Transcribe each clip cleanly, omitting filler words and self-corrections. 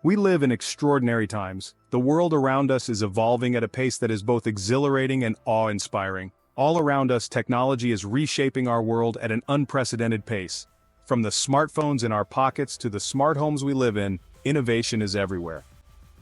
We live in extraordinary times. The world around us is evolving at a pace that is both exhilarating and awe-inspiring. All around us, technology is reshaping our world at an unprecedented pace. From the smartphones in our pockets to the smart homes we live in, innovation is everywhere.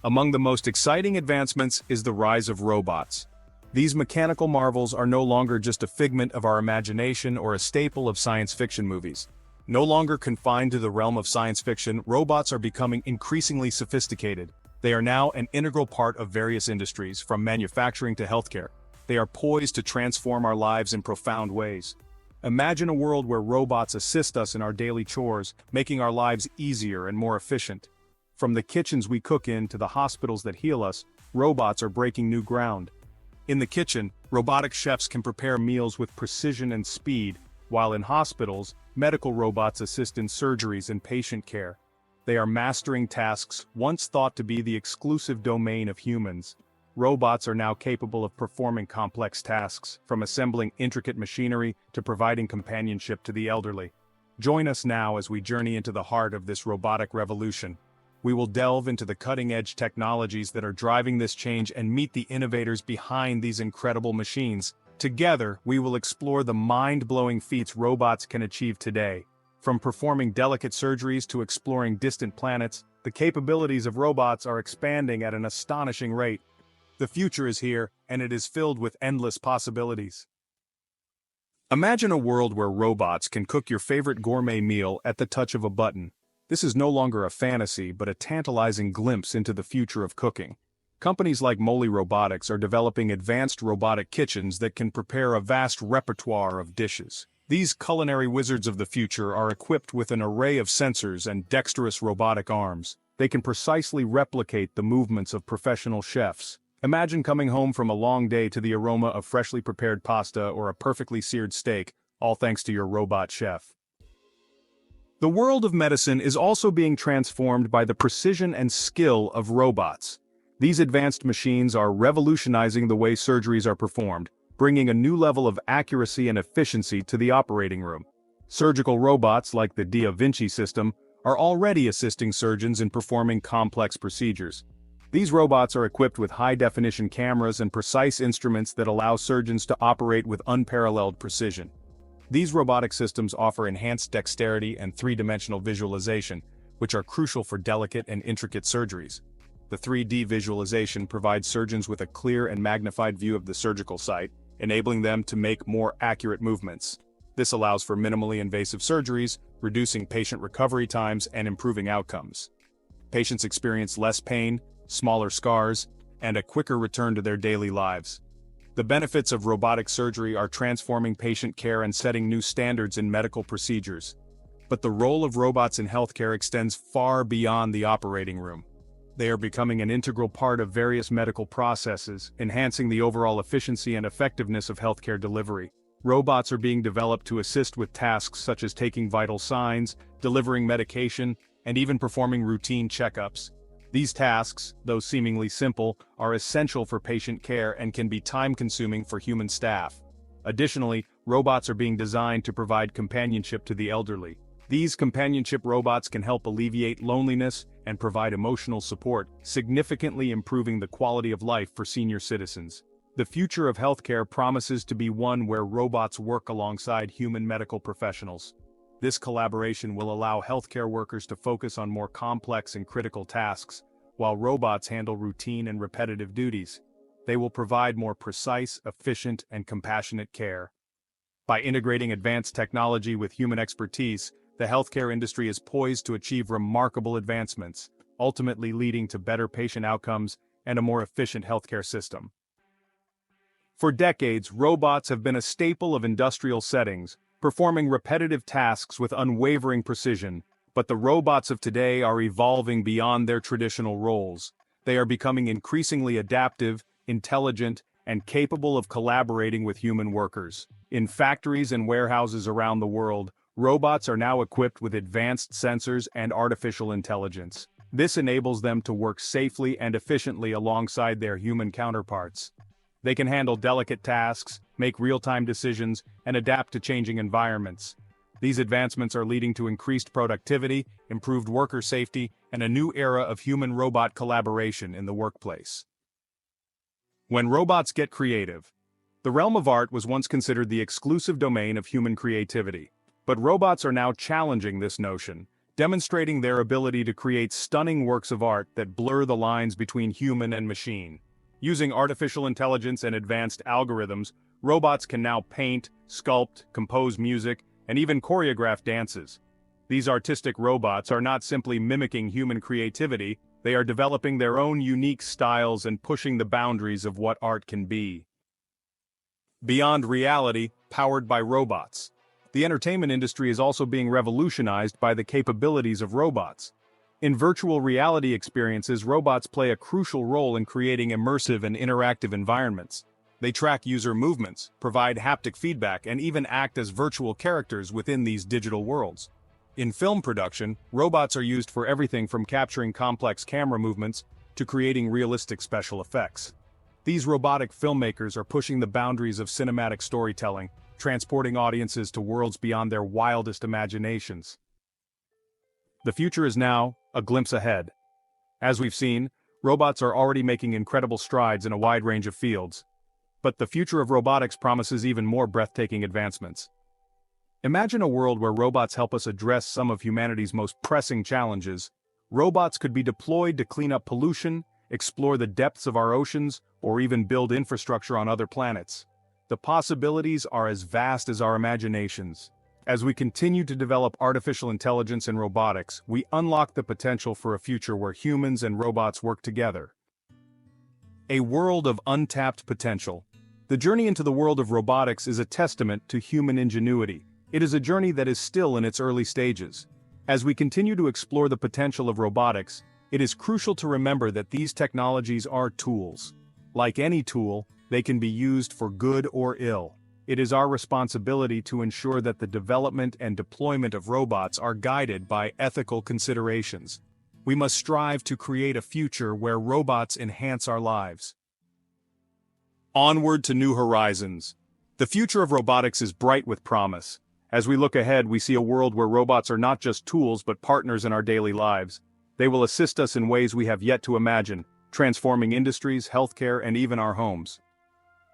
Among the most exciting advancements is the rise of robots. These mechanical marvels are no longer just a figment of our imagination or a staple of science fiction movies. No longer confined to the realm of science fiction, robots are becoming increasingly sophisticated. They are now an integral part of various industries, from manufacturing to healthcare. They are poised to transform our lives in profound ways. Imagine a world where robots assist us in our daily chores, making our lives easier and more efficient. From the kitchens we cook in to the hospitals that heal us, robots are breaking new ground. In the kitchen, robotic chefs can prepare meals with precision and speed, while in hospitals, medical robots assist in surgeries and patient care. They are mastering tasks once thought to be the exclusive domain of humans. Robots are now capable of performing complex tasks, from assembling intricate machinery to providing companionship to the elderly. Join us now as we journey into the heart of this robotic revolution. We will delve into the cutting-edge technologies that are driving this change and meet the innovators behind these incredible machines. Together, we will explore the mind-blowing feats robots can achieve today. From performing delicate surgeries to exploring distant planets, the capabilities of robots are expanding at an astonishing rate. The future is here, and it is filled with endless possibilities. Imagine a world where robots can cook your favorite gourmet meal at the touch of a button. This is no longer a fantasy, but a tantalizing glimpse into the future of cooking. Companies like Moly Robotics are developing advanced robotic kitchens that can prepare a vast repertoire of dishes. These culinary wizards of the future are equipped with an array of sensors and dexterous robotic arms. They can precisely replicate the movements of professional chefs. Imagine coming home from a long day to the aroma of freshly prepared pasta or a perfectly seared steak, all thanks to your robot chef. The world of medicine is also being transformed by the precision and skill of robots. These advanced machines are revolutionizing the way surgeries are performed, bringing a new level of accuracy and efficiency to the operating room. Surgical robots like the Da Vinci system are already assisting surgeons in performing complex procedures. These robots are equipped with high-definition cameras and precise instruments that allow surgeons to operate with unparalleled precision. These robotic systems offer enhanced dexterity and three-dimensional visualization, which are crucial for delicate and intricate surgeries. The 3D visualization provides surgeons with a clear and magnified view of the surgical site, enabling them to make more accurate movements. This allows for minimally invasive surgeries, reducing patient recovery times and improving outcomes. Patients experience less pain, smaller scars, and a quicker return to their daily lives. The benefits of robotic surgery are transforming patient care and setting new standards in medical procedures. But the role of robots in healthcare extends far beyond the operating room. They are becoming an integral part of various medical processes, enhancing the overall efficiency and effectiveness of healthcare delivery. Robots are being developed to assist with tasks such as taking vital signs, delivering medication, and even performing routine checkups. These tasks, though seemingly simple, are essential for patient care and can be time-consuming for human staff. Additionally, robots are being designed to provide companionship to the elderly. These companionship robots can help alleviate loneliness and provide emotional support, significantly improving the quality of life for senior citizens. The future of healthcare promises to be one where robots work alongside human medical professionals. This collaboration will allow healthcare workers to focus on more complex and critical tasks, while robots handle routine and repetitive duties. They will provide more precise, efficient, and compassionate care. By integrating advanced technology with human expertise, the healthcare industry is poised to achieve remarkable advancements, ultimately leading to better patient outcomes and a more efficient healthcare system. For decades, robots have been a staple of industrial settings, performing repetitive tasks with unwavering precision. But the robots of today are evolving beyond their traditional roles. They are becoming increasingly adaptive, intelligent, and capable of collaborating with human workers. In factories and warehouses around the world, robots are now equipped with advanced sensors and artificial intelligence. This enables them to work safely and efficiently alongside their human counterparts. They can handle delicate tasks, make real-time decisions, and adapt to changing environments. These advancements are leading to increased productivity, improved worker safety, and a new era of human-robot collaboration in the workplace. When robots get creative. The realm of art was once considered the exclusive domain of human creativity, but robots are now challenging this notion, demonstrating their ability to create stunning works of art that blur the lines between human and machine. Using artificial intelligence and advanced algorithms, robots can now paint, sculpt, compose music, and even choreograph dances. These artistic robots are not simply mimicking human creativity, they are developing their own unique styles and pushing the boundaries of what art can be. Beyond reality, powered by robots. The entertainment industry is also being revolutionized by the capabilities of robots. In virtual reality experiences, robots play a crucial role in creating immersive and interactive environments. They track user movements, provide haptic feedback, and even act as virtual characters within these digital worlds. In film production, robots are used for everything from capturing complex camera movements to creating realistic special effects. These robotic filmmakers are pushing the boundaries of cinematic storytelling, transporting audiences to worlds beyond their wildest imaginations. The future is now a glimpse ahead. As we've seen, robots are already making incredible strides in a wide range of fields. But the future of robotics promises even more breathtaking advancements. Imagine a world where robots help us address some of humanity's most pressing challenges. Robots could be deployed to clean up pollution, explore the depths of our oceans, or even build infrastructure on other planets. The possibilities are as vast as our imaginations. As we continue to develop artificial intelligence and robotics, we unlock the potential for a future where humans and robots work together. A world of untapped potential. The journey into the world of robotics is a testament to human ingenuity. It is a journey that is still in its early stages. As we continue to explore the potential of robotics, it is crucial to remember that these technologies are tools. Like any tool, they can be used for good or ill. It is our responsibility to ensure that the development and deployment of robots are guided by ethical considerations. We must strive to create a future where robots enhance our lives. Onward to new horizons. The future of robotics is bright with promise. As we look ahead, we see a world where robots are not just tools but partners in our daily lives. They will assist us in ways we have yet to imagine, transforming industries, healthcare, and even our homes.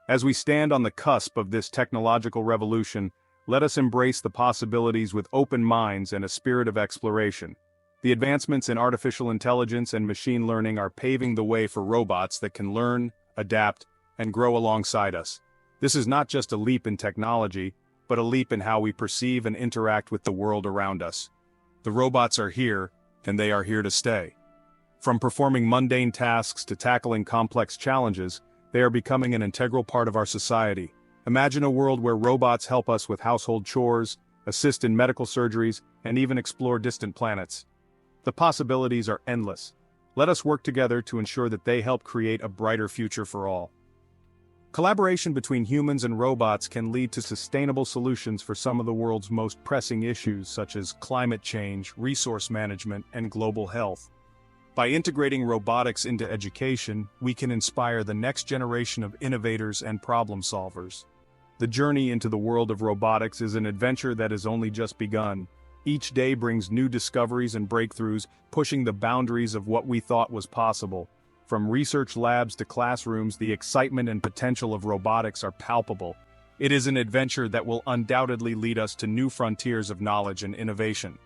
As we stand on the cusp of this technological revolution, let us embrace the possibilities with open minds and a spirit of exploration. The advancements in artificial intelligence and machine learning are paving the way for robots that can learn, adapt, and grow alongside us. This is not just a leap in technology, but a leap in how we perceive and interact with the world around us. The robots are here, and they are here to stay. From performing mundane tasks to tackling complex challenges, they are becoming an integral part of our society. Imagine a world where robots help us with household chores, assist in medical surgeries, and even explore distant planets. The possibilities are endless. Let us work together to ensure that they help create a brighter future for all. Collaboration between humans and robots can lead to sustainable solutions for some of the world's most pressing issues such as climate change, resource management, and global health. By integrating robotics into education, we can inspire the next generation of innovators and problem solvers. The journey into the world of robotics is an adventure that has only just begun. Each day brings new discoveries and breakthroughs, pushing the boundaries of what we thought was possible. From research labs to classrooms, the excitement and potential of robotics are palpable. It is an adventure that will undoubtedly lead us to new frontiers of knowledge and innovation.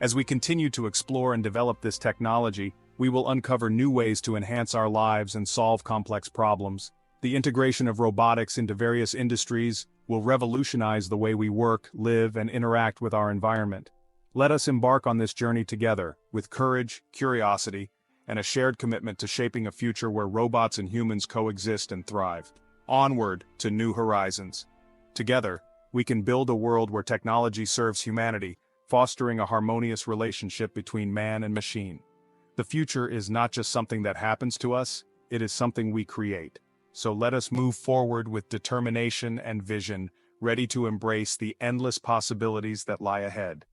As we continue to explore and develop this technology, we will uncover new ways to enhance our lives and solve complex problems. The integration of robotics into various industries will revolutionize the way we work, live, and interact with our environment. Let us embark on this journey together, with courage, curiosity, and a shared commitment to shaping a future where robots and humans coexist and thrive. Onward to new horizons. Together, we can build a world where technology serves humanity, fostering a harmonious relationship between man and machine. The future is not just something that happens to us, it is something we create. So let us move forward with determination and vision, ready to embrace the endless possibilities that lie ahead.